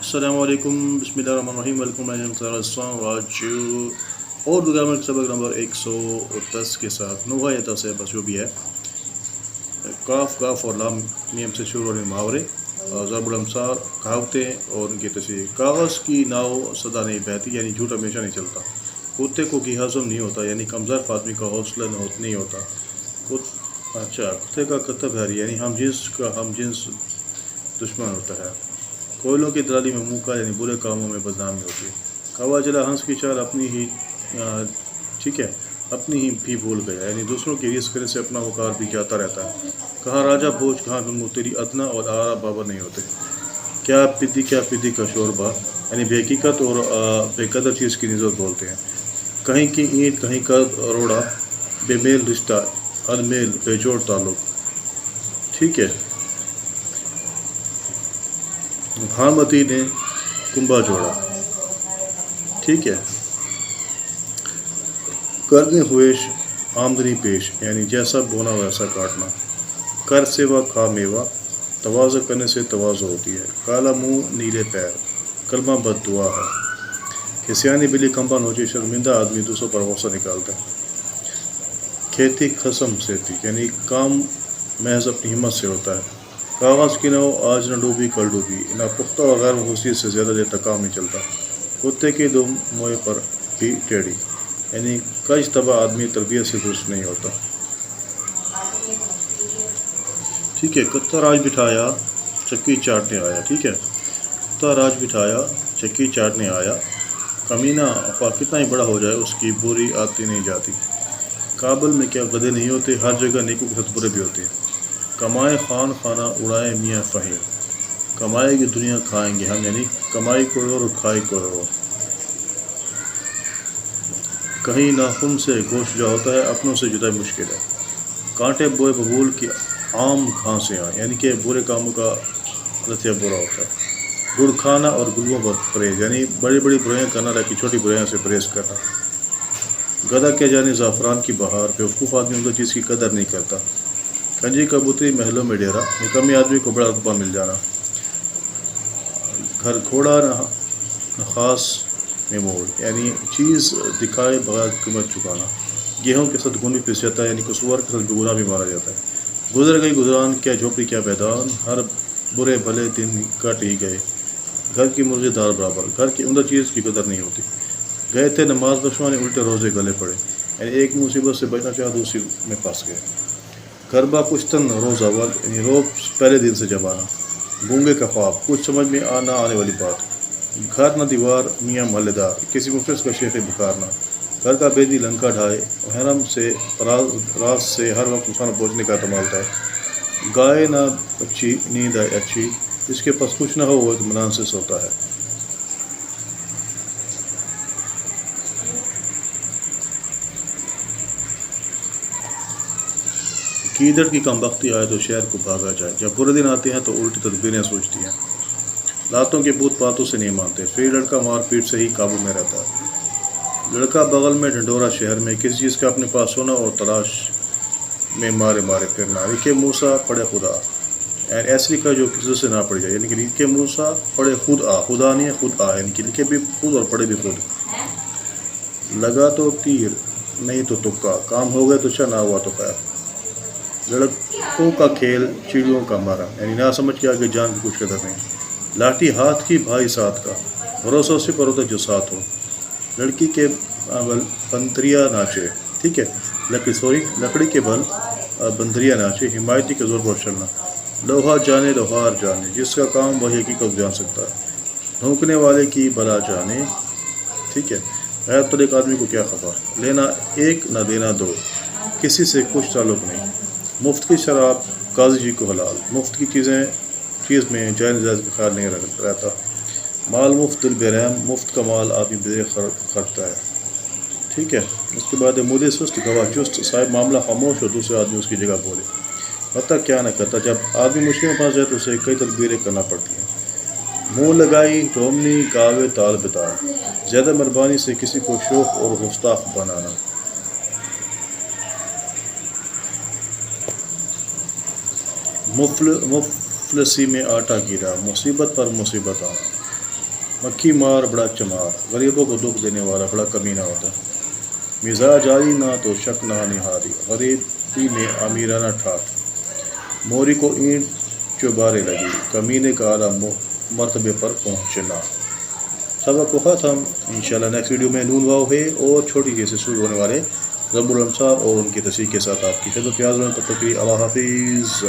السلام علیکم، بسم اللہ الرحمن الرحیم، ویلکم السلام آج اور گرامر سبق نمبر 110 کے ساتھ نوغایت سے بس جو بھی ہے کاف کاف اور لام میم سے شروع ہونے محاورے، ضرب الامثال، کہاوتیں اور ان کی تشریح۔ کاغذ کی ناؤ سدا نہیں بہتی، یعنی جھوٹ ہمیشہ نہیں چلتا۔ کتے کو کی ہضم نہیں ہوتا، یعنی کمزور آدمی کا حوصلہ نہیں ہوتا۔ کتے کا کتب ہے، یعنی ہم جنس کا ہم جنس دشمن ہوتا ہے۔ کوئلوں کی دلالی میں منہ کا، یعنی برے کاموں میں بدنامی ہوتی ہے۔ کوا چلا ہنس کی چال اپنی ہی اپنی ہی بھی بھول گیا، یعنی دوسروں کی ریس کرنے سے اپنا وقار بھی جاتا رہتا ہے۔ کہاں راجہ بوجھ کہاں گنگو، تیری ادنا اور آرا بابر نہیں ہوتے۔ کیا پدی کا شوربہ، یعنی بے حقیقت اور بے قدر چیز کی نسبت بولتے ہیں۔ کہیں کی اینٹ کہیں کا روڑا، بے میل رشتہ المیل بے جوڑ تعلق۔ بھامتی نے کنبا جوڑا۔ کردیں ہویش آمدنی پیش، یعنی جیسا بونا ویسا کاٹنا۔ کر سیوا کھا میوہ، تواضع کرنے سے تواضع ہوتی ہے۔ کالا منہ نیلے پیر، کلمہ بد دعا ہے۔ کھسیانی بلی کمبا نوچے، شرمندہ آدمی دوسروں پر غصہ نکالتا ہے۔ کھیتی خصم سے تھی، یعنی کام محض اپنی ہمت سے ہوتا ہے۔ کاغذ کی نو آج نہ ڈوبی کل ڈوبی، نہ پختہ اور غیر مفید سے زیادہ دیر تک کام نہیں چلتا۔ کتے کی دم موئے پر بھی ٹیڑھی، یعنی کج طبع آدمی تربیت سے درست نہیں ہوتا۔ کتا راج بٹھایا چکی چاٹنے آیا۔ کتا راج بٹھایا چکی چاٹنے آیا۔ کمینہ خواہ کتنا ہی بڑا ہو جائے، اس کی بوری آتی نہیں جاتی۔ کابل میں کیا گدھے نہیں ہوتے، ہر جگہ نیکو کے ساتھ برے بھی ہوتے ہیں۔ کمائے خان خانہ اڑائے میاں فہیم، کمائے گی دنیا کھائیں گے ہم، یعنی کمائی کوئی اور کھائی کوئی اور۔ کہیں ناخن سے گوشت جا ہوتا ہے، اپنوں سے جدائی مشکل ہے۔ کانٹے بوئے ببول کی عام کھانسے آئیں، یعنی کہ برے کاموں کا لطیہ برا ہوتا ہے۔ گڑ کھانا اور گلووں پر پرہیز، یعنی بڑی بڑی برائیاں کرنا رہتی، چھوٹی برائیاں سے پرہیز کرنا۔ گدھا کیا جانے زعفران کی بہار، بیوقوف آدمی ان چیز کی قدر نہیں کرتا۔ کنجی کبوتری محلوں میں ڈیرا، نکمی آدمی کو بڑا رتبہ مل جانا۔ گھر گھوڑا نخاس میں موڑ، یعنی چیز دکھائے بغیر قیمت چکانا۔ گیہوں کے ساتھ گھنی پس جاتا ہے، یعنی قصور کے ساتھ بے گناہ بھی مارا جاتا ہے۔ گزر گئی گزران، کیا جھوپڑی کیا میدان، ہر برے بھلے دن کٹ ہی گئے۔ گھر کی مرغی دار برابر، گھر کی عمدہ چیز کی قدر نہیں ہوتی۔ گئے تھے نماز بخشوانے، الٹے روزے گلے پڑے، یعنی ایک مصیبت سے بچنا چاہا دوسری میں پھنس گئے۔ گربا کشتن روز اول، یعنی روب پہلے دن سے جب آنا۔ گونگے کا خواب، کچھ سمجھ میں نہ آنے والی بات۔ گھر نہ دیوار میاں محلے دار، کسی مفلس کا شیخ بکارنا۔ گھر کا بیدی لنکا ڈھائے، حرم سے راز سے ہر وقت نقصان پہنچنے کا احتمال ہے۔ گائے نہ اچھی نیند آئے اچھی، جس کے پاس کچھ نہ ہو وہ اطمینان سے سوتا ہے۔ کیدڑ کی کم بختی آئے تو شہر کو بھاگا جائے، جب برے دن آتے ہیں تو الٹی تدبیریں سوچتی ہیں۔ لاتوں کے بت باتوں سے نہیں مانتے، پھر لڑکا مار پیٹ سے ہی قابو میں رہتا ہے۔ لڑکا بغل میں ڈھنڈورا شہر میں، کسی چیز کا اپنے پاس ہونا اور تلاش میں مارے پھرنا۔ ریکے موسیٰ پڑھے خدا، ایسے لکھا جو کسی سے نہ پڑھ جائے، یعنی کہ ریکے موسیٰ پڑھے خدا نہیں ہے خود یعنی کہ لکھے بھی خود اور پڑھے بھی خود۔ لگا تو تیر نہیں تو تکا، کام ہو گئے تو اچھا، نہ ہوا تو خیر۔ لڑکوں کا کھیل چڑیوں کا مارا، یعنی نہ سمجھ کے آگے جان کی کچھ قدر نہیں۔ لاٹھی ہاتھ کی بھائی ساتھ کا، بھروسہ اسی پر ہوتا ہے جو ساتھ ہو۔ لڑکی کے بل بندریا ناچے، لکڑی کے بل بندریا ناچے، حمایتی کے زور پر چلنا۔ لوہا جانے لوہار جانے، جس کا کام وہی حقیقت جان سکتا ہے۔ ڈھونکنے والے کی بلا جانے۔ غیر طریق آدمی کو کیا خبر، لینا ایک نہ دینا دو، کسی سے کچھ تعلق نہیں۔ مفت کی شراب قاضی جی کو حلال، مفت کی چیز میں جائز نجائز کا خیال نہیں رہتا۔ مال مفت دل بے رحم، مفت کا مال آدمی بے خرچتا ہے۔ اس کے بعد مودے سست گواہ چست، صاحب معاملہ خاموش اور دوسرے آدمی اس کی جگہ بولے۔ پتہ کیا نہ کرتا، جب آدمی مشکل میں پھنس جائے تو اسے کئی تدبیریں کرنا پڑتی ہیں۔ منہ لگائی ڈھومنی گاوے تال بتا، زیادہ مہربانی سے کسی کو شوخ اور گستاخ بنانا۔ مفلسی میں آٹا گرا، مصیبت پر مصیبت آنا۔ مکھی مار بڑا چمار، غریبوں کو دکھ دینے والا بڑا کمینہ ہوتا ہے۔ مزاج آئی نہ تو شک نہ نہاری، غریبی میں امیرانہ ٹھاٹ، موری کو اینٹ چوبارے لگی، کمینے کا اعلیٰ مرتبے پر پہنچنا۔ سبق کو ختم۔ انشاءاللہ نیکسٹ ویڈیو میں نون واو ہے اور چھوٹی سی سے شروع ہونے والے ضرب الامثال اور ان کی تصحیح کے ساتھ آپ کی خدمت میں حاضر ہوں۔ تب تک کے لیے اللہ حافظ۔